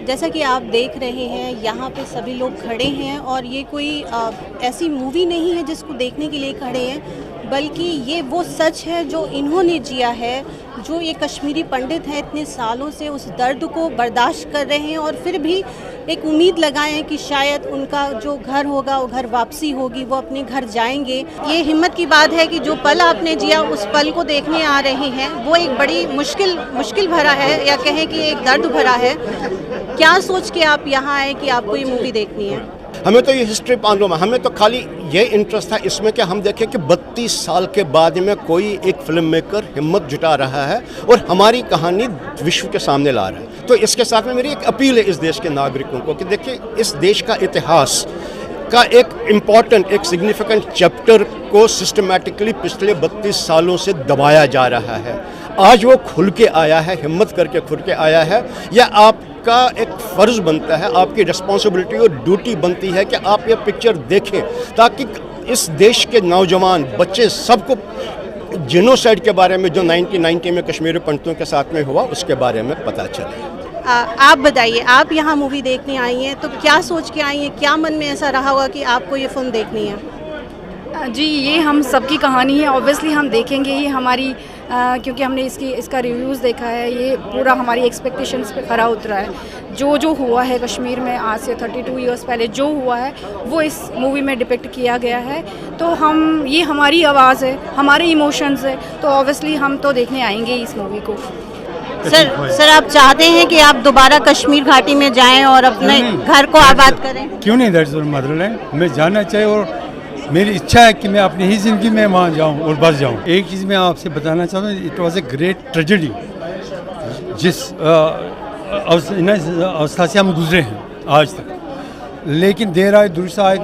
जैसा कि आप देख रहे हैं यहाँ पे सभी लोग खड़े हैं और ये कोई ऐसी मूवी नहीं है जिसको देखने के लिए खड़े हैं, बल्कि ये वो सच है जो इन्होंने जिया है। जो ये कश्मीरी पंडित हैं, इतने सालों से उस दर्द को बर्दाश्त कर रहे हैं और फिर भी एक उम्मीद लगाए हैं कि शायद उनका जो घर होगा वो घर वापसी होगी, वो अपने घर जाएंगे। ये हिम्मत की बात है कि जो पल आपने जिया उस पल को देखने आ रहे हैं, वो एक बड़ी मुश्किल भरा है या कहें कि एक दर्द भरा है। क्या सोच के आप यहाँ आए कि आपको ये मूवी देखनी है? हमें तो ये हिस्ट्री मालूम है, हमें तो खाली ये इंटरेस्ट था इसमें कि हम देखें कि 32 साल के बाद में कोई एक फिल्म मेकर हिम्मत जुटा रहा है और हमारी कहानी विश्व के सामने ला रहा है। तो इसके साथ में मेरी एक अपील है इस देश के नागरिकों को कि देखिए, इस देश का इतिहास का एक इम्पॉर्टेंट, एक सिग्निफिकेंट चैप्टर को सिस्टमेटिकली पिछले 32 सालों से दबाया जा रहा है। आज वो खुल के आया है, हिम्मत करके खुल के आया है। या आपका एक फ़र्ज़ बनता है, आपकी रिस्पॉन्सिबिलिटी और ड्यूटी बनती है कि आप ये पिक्चर देखें ताकि इस देश के नौजवान बच्चे सबको जेनोसाइड के बारे में जो 1990 में कश्मीरी पंडितों के साथ में हुआ उसके बारे में पता चले। आप बताइए, आप यहाँ मूवी देखने आई हैं तो क्या सोच के आई हैं? क्या मन में ऐसा रहा होगा कि आपको ये फिल्म देखनी है? जी, ये हम सबकी कहानी है। ऑब्वियसली हम देखेंगे ही, हमारी क्योंकि हमने इसका रिव्यूज़ देखा है, ये पूरा हमारी एक्सपेक्टेशंस पे खरा उतरा है। जो हुआ है कश्मीर में आज से 32 ईयर्स पहले जो हुआ है वो इस मूवी में डिपिक्ट किया गया है। तो ये हमारी आवाज़ है, हमारे इमोशंस है, तो ऑब्वियसली हम तो देखने आएंगे इस मूवी को। सर आप चाहते हैं कि आप दोबारा कश्मीर घाटी में जाएं और अपने घर को आबाद करें? क्यों नहीं, दैट्स मदरलैंड मैं जाना चाहिए और मेरी इच्छा है कि मैं अपनी ही ज़िंदगी में वहाँ जाऊँ और बस जाऊँ। एक चीज़ मैं आपसे बताना चाहता हूँ, it was a great tragedy जिस अवस्था से हम गुजरे हैं आज तक। लेकिन देर आए दुरुस्त आए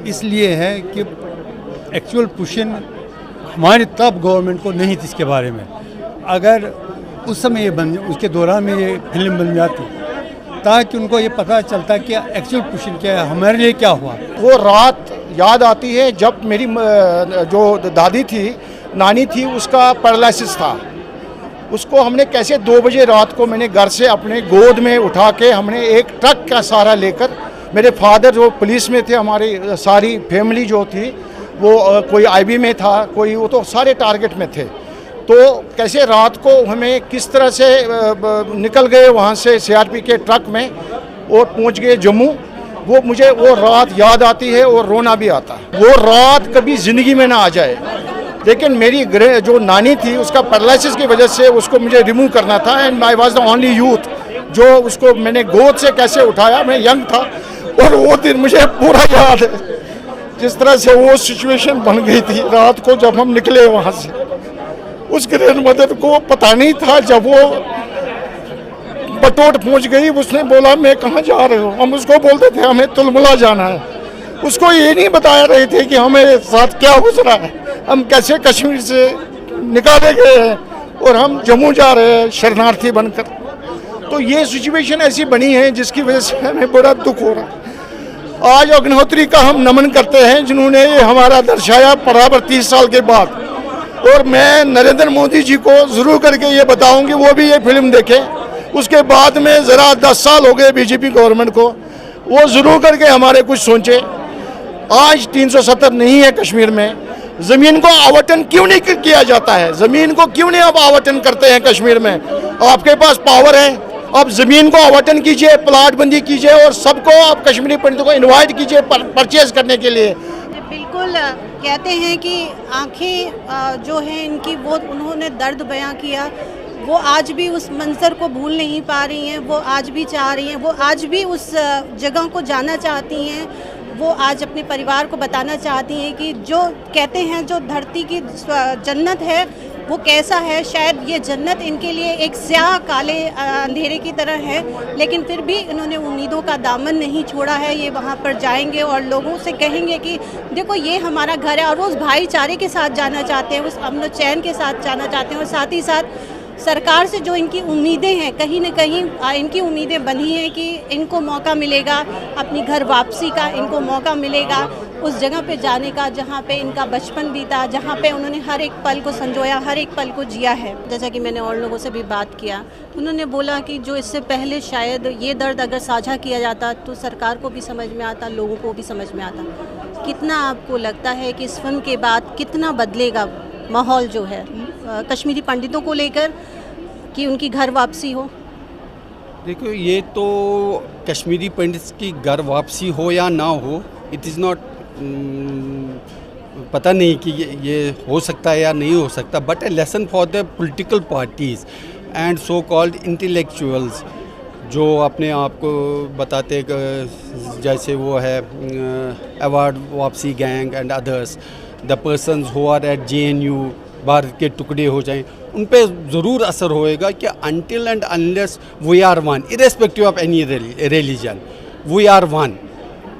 इसलिए है कि एक्चुअल पुशन हमारे तब गवर्नमेंट को नहीं थी इसके बारे में। अगर उस समय ये उसके दौरान में ये फिल्म बन जाती ताकि उनको ये पता चलता कि एक्चुअल पुशन क्या है, हमारे लिए क्या हुआ। वो रात याद आती है जब मेरी जो दादी थी, नानी थी, उसका पैरालिसिस था। उसको हमने कैसे 2 बजे रात को मैंने घर से अपने गोद में उठा के हमने एक ट्रक का सहारा लेकर, मेरे फादर जो पुलिस में थे, हमारी सारी फैमिली जो थी वो कोई आईबी में था, कोई वो तो सारे टारगेट में थे। तो कैसे रात को हमें किस तरह से निकल गए वहाँ से सीआरपी के ट्रक में और पहुँच गए जम्मू। मुझे वो रात याद आती है और रोना भी आता है। वो रात कभी ज़िंदगी में ना आ जाए। लेकिन मेरी जो नानी थी उसका पैरालिसिस की वजह से उसको मुझे रिमूव करना था and I was the only youth जो उसको मैंने गोद से कैसे उठाया। मैं यंग था और वो दिन मुझे पूरा याद है जिस तरह से वो सिचुएशन बन गई थी रात को जब हम निकले वहाँ से। उस ग्रैंड मदर को पता नहीं था, जब वो बटोट पहुंच गई उसने बोला मैं कहाँ जा रहे हो। हम उसको बोलते थे हमें तुलमुला जाना है। उसको ये नहीं बताया रहे थे कि हमें साथ क्या गुजरा है, हम कैसे कश्मीर से निकाले गए हैं और हम जम्मू जा रहे हैं शरणार्थी बनकर। तो ये सिचुएशन ऐसी बनी है जिसकी वजह से हमें बड़ा दुख हो रहा है। आज अग्निहोत्री का हम नमन करते हैं जिन्होंने ये हमारा दर्शाया बराबर 30 साल के बाद। और मैं नरेंद्र मोदी जी को ज़रूर करके ये बताऊंगी वो भी ये फिल्म देखें। उसके बाद में ज़रा 10 साल हो गए बीजेपी गवर्नमेंट को, वो ज़रूर करके हमारे कुछ सोचे। आज 370 नहीं है कश्मीर में, ज़मीन को आवंटन क्यों नहीं किया जाता है? ज़मीन को क्यों नहीं आप आवंटन करते हैं कश्मीर में? आपके पास पावर है, आप ज़मीन को आवंटन कीजिए, प्लाट बंदी कीजिए और सबको आप कश्मीरी पंडितों को इन्वाइट कीजिए परचेज करने के लिए। बिल्कुल, कहते हैं कि आंखें जो हैं इनकी, वो उन्होंने दर्द बयां किया, वो आज भी उस मंजर को भूल नहीं पा रही हैं। वो आज भी चाह रही हैं, वो आज भी उस जगह को जाना चाहती हैं। वो आज अपने परिवार को बताना चाहती हैं कि जो कहते हैं जो धरती की जन्नत है वो कैसा है। शायद ये जन्नत इनके लिए एक स्याह काले अंधेरे की तरह है, लेकिन फिर भी इन्होंने उम्मीदों का दामन नहीं छोड़ा है। ये वहाँ पर जाएंगे और लोगों से कहेंगे कि देखो ये हमारा घर है, और वो उस भाईचारे के साथ जाना चाहते हैं, उस अमन चैन के साथ जाना चाहते हैं और साथ ही साथ सरकार से जो इनकी उम्मीदें हैं, कहीं न कहीं इनकी उम्मीदें बंधी हैं कि इनको मौका मिलेगा अपनी घर वापसी का, इनको मौका मिलेगा उस जगह पे जाने का जहाँ पे इनका बचपन बीता, जहाँ पे उन्होंने हर एक पल को संजोया, हर एक पल को जिया है। जैसा कि मैंने और लोगों से भी बात किया, उन्होंने बोला कि जो इससे पहले शायद ये दर्द अगर साझा किया जाता तो सरकार को भी समझ में आता, लोगों को भी समझ में आता। कितना आपको लगता है कि इस फिल्म के बाद कितना बदलेगा माहौल जो है कश्मीरी पंडितों को लेकर कि उनकी घर वापसी हो? देखो, ये तो कश्मीरी पंडित की घर वापसी हो या ना हो, इट इज़ नॉट, पता नहीं कि ये हो सकता है या नहीं हो सकता, but A lesson for the political parties and so called intellectuals जो अपने आप को बताते जैसे वो है अवार्ड वापसी gang and others, the persons who are at JNU, Bharat के टुकड़े हो जाएं, उन पे ज़रूर असर होएगा कि until and unless we are one, irrespective of any religion, we are one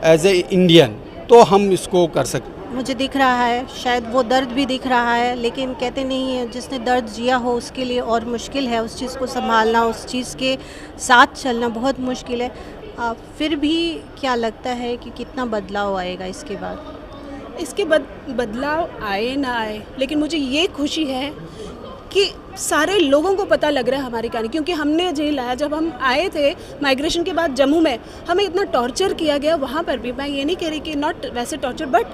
as a Indian, तो हम इसको कर सकते। मुझे दिख रहा है, शायद वो दर्द भी दिख रहा है, लेकिन कहते नहीं है जिसने दर्द जिया हो उसके लिए और मुश्किल है उस चीज़ को संभालना, उस चीज़ के साथ चलना बहुत मुश्किल है। फिर भी क्या लगता है कि कितना बदलाव आएगा इसके बाद? इसके बदलाव आए ना आए, लेकिन मुझे ये खुशी है कि सारे लोगों को पता लग रहा है हमारी कहानी, क्योंकि हमने जेल आया, जब हम आए थे माइग्रेशन के बाद जम्मू में, हमें इतना टॉर्चर किया गया वहाँ पर भी। मैं ये नहीं कह रही कि नॉट वैसे टॉर्चर, बट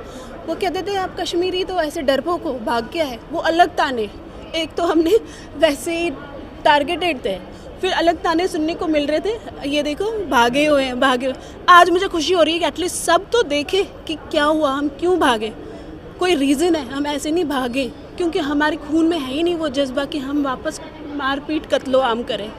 वो कहते थे आप कश्मीरी तो ऐसे डरपोक हो, भाग गया है, वो अलग ताने। एक तो हमने वैसे ही टारगेटेड थे, फिर अलग ताने सुनने को मिल रहे थे, ये देखो भागे हुए हैं, भागे हुए। आज मुझे खुशी हो रही है कि एटलीस्ट सब तो देखे कि क्या हुआ, हम क्यों भागे, कोई रीज़न है, हम ऐसे नहीं भागे, क्योंकि हमारे खून में है ही नहीं वो जज्बा कि हम वापस मारपीट कत्लो आम करें।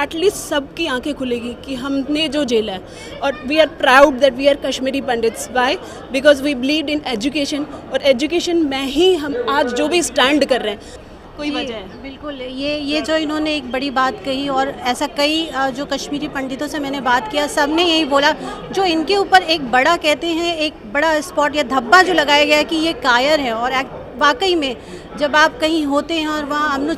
एटलीस्ट सबकी आंखें खुलेगी कि हमने जो झेला है, और we are proud that we are Kashmiri Pandits. Why? Because we believe in education, और एजुकेशन में ही हम आज जो भी स्टैंड कर रहे हैं, कोई वजह है। बिल्कुल, ये जो इन्होंने एक बड़ी बात कही, और ऐसा कई जो कश्मीरी पंडितों से मैंने बात किया, सब ने यही बोला, जो इनके ऊपर एक बड़ा कहते हैं, एक बड़ा स्पॉट या धब्बा जो लगाया गया है कि ये कायर है। और वाकई में जब आप कहीं होते हैं और वहाँ अमन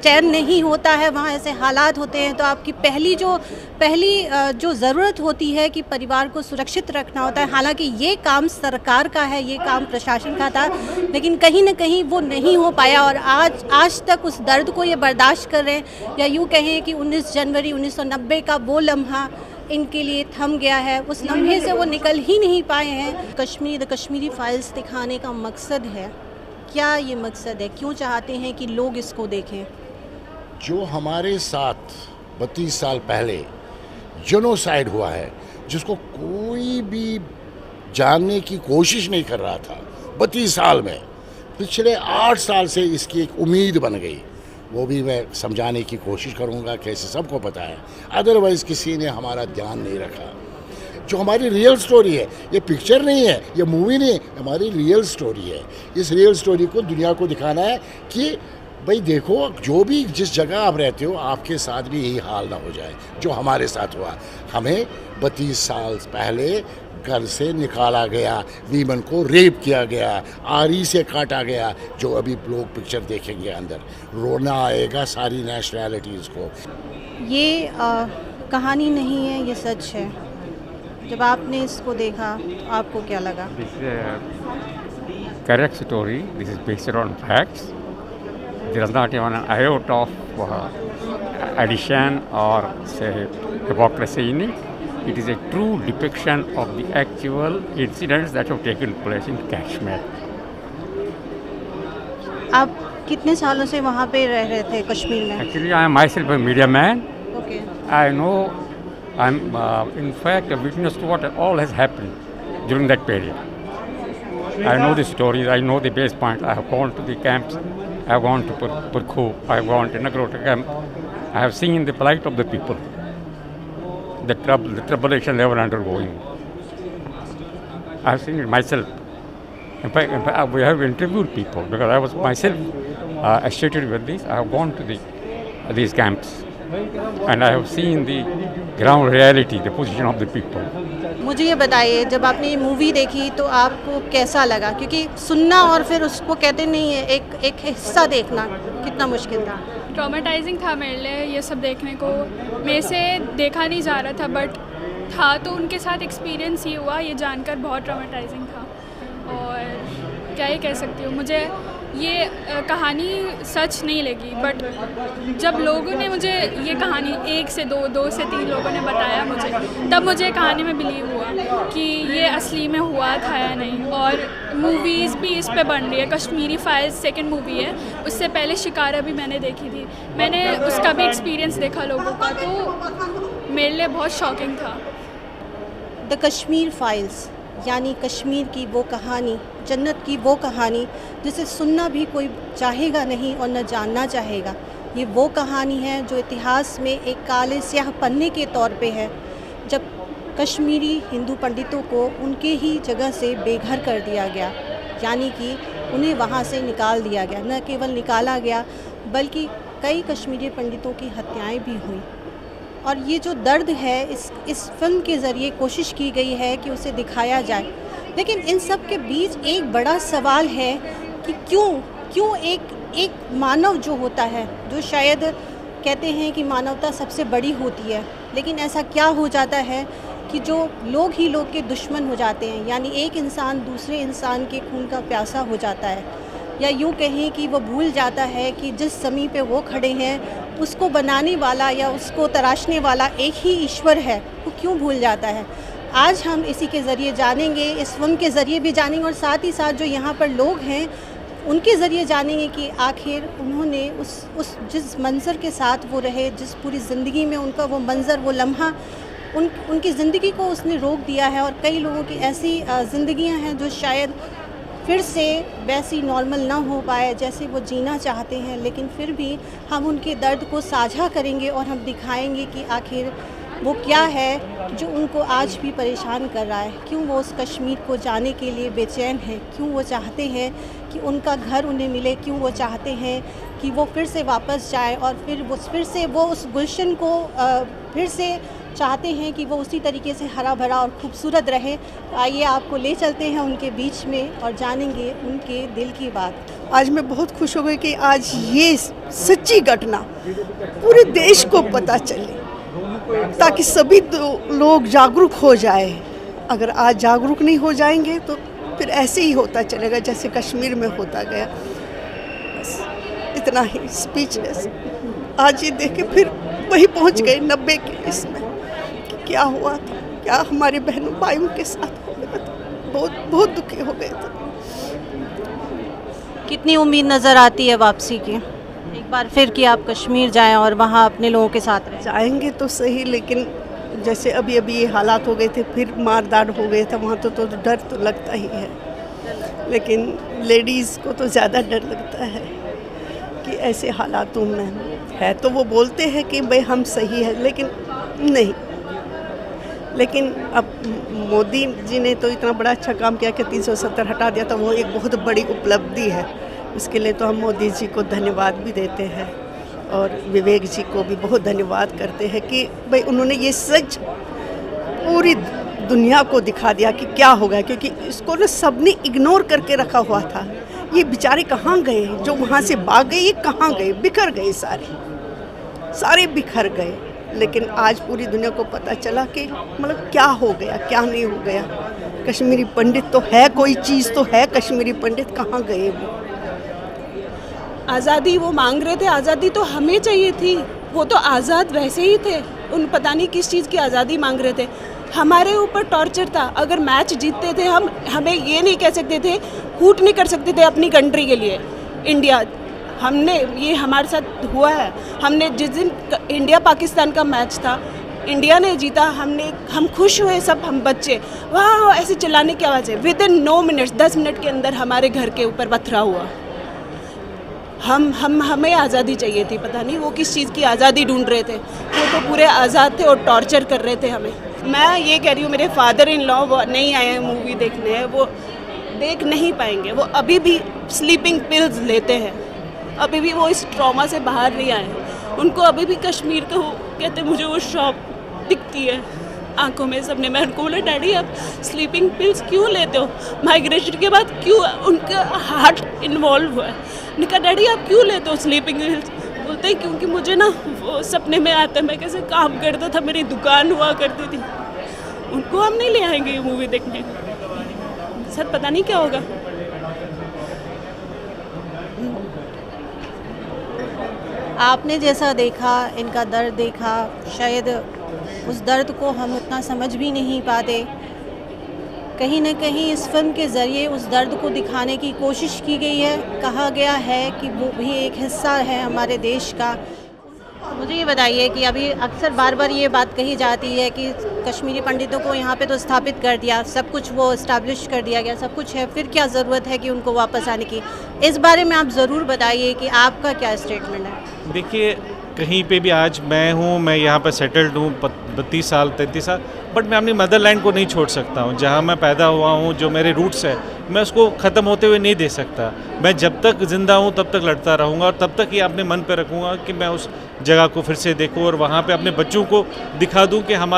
चैन नहीं होता है, वहाँ ऐसे हालात होते हैं, तो आपकी पहली जो ज़रूरत होती है कि परिवार को सुरक्षित रखना होता है। हालांकि ये काम सरकार का है, ये काम प्रशासन का था, लेकिन कहीं ना कहीं वो नहीं हो पाया, और आज तक उस दर्द को ये बर्दाश्त कर रहे हैं। या यूँ कहें कि 19 जनवरी 1990 का वो लम्हा इनके लिए थम गया है, उस लम्हे से वो निकल ही नहीं पाए हैं। कश्मीरी फाइल्स दिखाने का मकसद है क्या? ये मकसद है, क्यों चाहते हैं कि लोग इसको देखें? जो हमारे साथ 32 साल पहले जेनोसाइड हुआ है, जिसको कोई भी जानने की कोशिश नहीं कर रहा था 32 साल में, पिछले 8 साल से इसकी एक उम्मीद बन गई। वो भी मैं समझाने की कोशिश करूँगा, कैसे सबको पता है, अदरवाइज़ किसी ने हमारा ध्यान नहीं रखा। जो हमारी रियल स्टोरी है, ये पिक्चर नहीं है, ये मूवी नहीं है, हमारी रियल स्टोरी है। इस रियल स्टोरी को दुनिया को दिखाना है कि भाई देखो, जो भी जिस जगह आप रहते हो, आपके साथ भी यही हाल ना हो जाए जो हमारे साथ हुआ। हमें 32 साल पहले घर से निकाला गया, वीमन को रेप किया गया, आरी से काटा गया, जो अभी लोग पिक्चर देखेंगे अंदर रोना आएगा सारी नेशनैलिटीज़ को। ये कहानी नहीं है, ये सच है। जब आपने इसको देखा तो आपको क्या लगा? This is a correct story. This is based on facts. There is not even an iota of addition or say hypocrisy in it. It is a true depiction of the actual incidents that have taken place in Kashmir. आप कितने सालों से वहाँ पे रह रहे थे कश्मीर में? Actually, I am myself a media man. Okay. I know. I'm in fact a witness to what all has happened during that period. I know the stories, I know the base point. I have gone to the camps, I have gone to Purkhu, I have gone to Nagrota camp. I have seen the plight of the people, the tribulation they were undergoing. I have seen it myself. In fact, we have interviewed people because I was myself associated with this. I have gone to these camps. And I have seen the ground reality, the position of the people. मुझे ये बताइए, जब आपने ये movie देखी तो आपको कैसा लगा? क्योंकि सुनना और फिर उसको कहते नहीं है, एक हिस्सा देखना कितना मुश्किल था? ट्रॉमेटाइजिंग था मेरे लिए ये सब देखने को। मेरे से देखा नहीं जा रहा था बट था, तो उनके साथ एक्सपीरियंस ही हुआ। ये जानकर बहुत ट्रॉमेटाइजिंग था और क्या ही कह सकती हूँ। मुझे ये कहानी सच नहीं लगी बट जब लोगों ने मुझे ये कहानी 1 से 2, 2 से 3 लोगों ने बताया मुझे, तब मुझे कहानी में बिलीव हुआ कि ये असली में हुआ था या नहीं। और मूवीज़ भी इस पे बन रही है। कश्मीरी फाइल्स सेकंड मूवी है, उससे पहले शिकारा भी मैंने देखी थी, मैंने उसका भी एक्सपीरियंस देखा लोगों का, तो मेरे लिए बहुत शॉकिंग था। द कश्मीर फाइल्स यानी कश्मीर की वो कहानी, जन्नत की वो कहानी जिसे सुनना भी कोई चाहेगा नहीं और न जानना चाहेगा। ये वो कहानी है जो इतिहास में एक काले स्याह पन्ने के तौर पे है, जब कश्मीरी हिंदू पंडितों को उनके ही जगह से बेघर कर दिया गया, यानी कि उन्हें वहाँ से निकाल दिया गया। न केवल निकाला गया बल्कि कई कश्मीरी पंडितों की हत्याएं भी हुई। और ये जो दर्द है इस फिल्म के ज़रिए कोशिश की गई है कि उसे दिखाया जाए। लेकिन इन सब के बीच एक बड़ा सवाल है कि क्यों एक मानव जो होता है, जो शायद कहते हैं कि मानवता सबसे बड़ी होती है, लेकिन ऐसा क्या हो जाता है कि जो लोग ही लोग के दुश्मन हो जाते हैं, यानी एक इंसान दूसरे इंसान के खून का प्यासा हो जाता है, या यूँ कहें कि वो भूल जाता है कि जिस ज़मीन पे वो खड़े हैं उसको बनाने वाला या उसको तराशने वाला एक ही ईश्वर है। वो क्यों भूल जाता है? आज हम इसी के ज़रिए जानेंगे, इस फिल्म के ज़रिए भी जानेंगे और साथ ही साथ जो यहाँ पर लोग हैं उनके ज़रिए जानेंगे कि आखिर उन्होंने उस जिस मंज़र के साथ वो रहे, जिस पूरी ज़िंदगी में उनका वो मंज़र, वो लम्हा उनकी ज़िंदगी को उसने रोक दिया है। और कई लोगों की ऐसी ज़िंदगियाँ हैं जो शायद फिर से वैसी नॉर्मल ना हो पाए जैसे वो जीना चाहते हैं, लेकिन फिर भी हम उनके दर्द को साझा करेंगे और हम दिखाएंगे कि आखिर वो क्या है जो उनको आज भी परेशान कर रहा है, क्यों वो उस कश्मीर को जाने के लिए बेचैन है, क्यों वो चाहते हैं कि उनका घर उन्हें मिले, क्यों वो चाहते हैं कि वो फिर से वापस जाए और फिर से वो उस गुलशन को फिर से चाहते हैं कि वो उसी तरीके से हरा भरा और खूबसूरत रहे। तो आइए आपको ले चलते हैं उनके बीच में और जानेंगे उनके दिल की बात। आज मैं बहुत खुश हो गई कि आज ये सच्ची घटना पूरे देश को पता चले, ताकि सभी लोग जागरूक हो जाए। अगर आज जागरूक नहीं हो जाएंगे तो फिर ऐसे ही होता चलेगा जैसे कश्मीर में होता गया। बस इतना ही, स्पीचलेस। आज ये देख के फिर वही पहुंच गए 90 के इसमें क्या हुआ था, क्या हमारे बहनों भाइयों के साथ हो गया था। बहुत दुखी हो गए थे। कितनी उम्मीद नज़र आती है वापसी की, एक बार फिर कि आप कश्मीर जाएं और वहाँ अपने लोगों के साथ रहें? जाएंगे तो सही, लेकिन जैसे अभी ये हालात हो गए थे, फिर मारदार हो गए थे वहाँ, तो डर तो लगता ही है। लेकिन लेडीज़ को तो ज़्यादा डर लगता है कि ऐसे हालातों में है। तो वो बोलते हैं कि भाई हम सही है, लेकिन नहीं। लेकिन अब मोदी जी ने तो इतना बड़ा अच्छा काम किया कि 370 हटा दिया, तो वो एक बहुत बड़ी उपलब्धि है। उसके लिए तो हम मोदी जी को धन्यवाद भी देते हैं और विवेक जी को भी बहुत धन्यवाद करते हैं कि भाई उन्होंने ये सच पूरी दुनिया को दिखा दिया कि क्या हो गया, क्योंकि इसको ना सबने इग्नोर करके रखा हुआ था। ये बेचारे कहाँ गए, जो वहाँ से भाग गए, ये कहाँ गए? बिखर गए, सारे बिखर गए। लेकिन आज पूरी दुनिया को पता चला कि मतलब क्या हो गया, क्या नहीं हो गया। कश्मीरी पंडित तो है, कोई चीज़ तो है। कश्मीरी पंडित कहाँ गए? वो आज़ादी वो मांग रहे थे, आज़ादी तो हमें चाहिए थी। वो तो आज़ाद वैसे ही थे, उन पता नहीं किस चीज़ की आज़ादी मांग रहे थे। हमारे ऊपर टॉर्चर था। अगर मैच जीतते थे हमें ये नहीं कह सकते थे, हूट नहीं कर सकते थे अपनी कंट्री के लिए। इंडिया हमने ये हमारे साथ हुआ है। हमने जिस दिन इंडिया पाकिस्तान का मैच था, इंडिया ने जीता, हम खुश हुए सब, हम बच्चे वाह ऐसे चिल्लाने की आवाज़ है। विदिन 9 मिनट्स 10 मिनट के अंदर हमारे घर के ऊपर पथरा हुआ। हमें आज़ादी चाहिए थी, पता नहीं वो किस चीज़ की आज़ादी ढूंढ रहे थे। वो तो पूरे आज़ाद थे और टॉर्चर कर रहे थे हमें। मैं ये कह रही हूँ, मेरे फादर इन लॉ नहीं आए हैं मूवी देखने, वो देख नहीं पाएंगे। वो अभी भी स्लीपिंग पिल्स लेते हैं, अभी भी वो इस ट्रॉमा से बाहर नहीं आए। उनको अभी भी कश्मीर का कहते मुझे वो शॉप दिखती है आंखों में सबने। मैं उनको बोला डैडी आप स्लीपिंग पिल्स क्यों लेते हो, माइग्रेशन के बाद क्यों? उनका हार्ट इन्वॉल्व हुआ है। मैंने कहा डैडी आप क्यों लेते हो स्लीपिंग पिल्स? बोलते हैं क्योंकि मुझे ना वो सपने में आता है, मैं कैसे काम करता था, मेरी दुकान हुआ करती थी, उनको हम नहीं ले आएंगे ये मूवी देखने। सर पता नहीं क्या होगा। आपने जैसा देखा, इनका दर्द देखा, शायद उस दर्द को हम उतना समझ भी नहीं पाते। कहीं न कहीं इस फिल्म के ज़रिए उस दर्द को दिखाने की कोशिश की गई है। कहा गया है कि वो भी एक हिस्सा है हमारे देश का। मुझे ये बताइए कि अभी अक्सर बार बार ये बात कही जाती है कि कश्मीरी पंडितों को यहाँ पे तो स्थापित कर दिया, सब कुछ वो इस्टेब्लिश कर दिया गया, सब कुछ है, फिर क्या ज़रूरत है कि उनको वापस आने की। इस बारे में आप ज़रूर बताइए कि आपका क्या स्टेटमेंट है। देखिए, कहीं पे भी आज मैं हूँ, मैं यहाँ पर सेटल्ड हूँ 32 साल 33 साल, बट मैं अपनी मदरलैंड को नहीं छोड़ सकता हूँ। जहाँ मैं पैदा हुआ हूँ, जो मेरे रूट्स है, मैं उसको ख़त्म होते हुए नहीं दे सकता। मैं जब तक ज़िंदा हूँ तब तक लड़ता रहूँगा और तब तक ये अपने मन पे रखूँगा कि मैं उस जगह को फिर से देखूँ और वहाँ पे अपने बच्चों को दिखा दूँ कि हम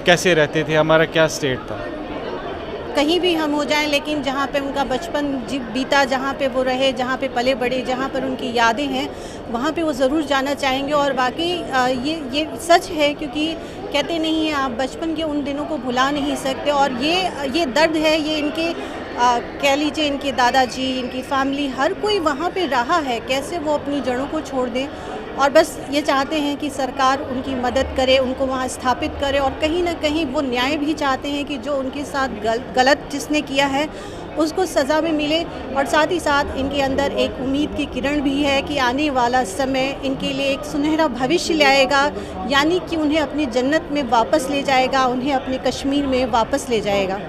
कैसे रहते थे, हमारा क्या स्टेट था। कहीं भी हम हो जाएं, लेकिन जहाँ पे उनका बचपन बीता, जहाँ पे वो रहे, जहाँ पे पले बड़े, जहाँ पर उनकी यादें हैं, वहाँ पे वो ज़रूर जाना चाहेंगे। और बाकी ये सच है, क्योंकि कहते नहीं हैं आप बचपन के उन दिनों को भुला नहीं सकते। और ये दर्द है, ये इनके कह लीजिए इनके दादाजी, इनकी फैमिली, हर कोई वहाँ पे रहा है, कैसे वो अपनी जड़ों को छोड़ दें। और बस ये चाहते हैं कि सरकार उनकी मदद करे, उनको वहाँ स्थापित करे, और कहीं ना कहीं वो न्याय भी चाहते हैं कि जो उनके साथ गलत जिसने किया है उसको सज़ा भी मिले। और साथ ही साथ इनके अंदर एक उम्मीद की किरण भी है कि आने वाला समय इनके लिए एक सुनहरा भविष्य लाएगा, यानी कि उन्हें अपनी जन्नत में वापस ले जाएगा, उन्हें अपने कश्मीर में वापस ले जाएगा।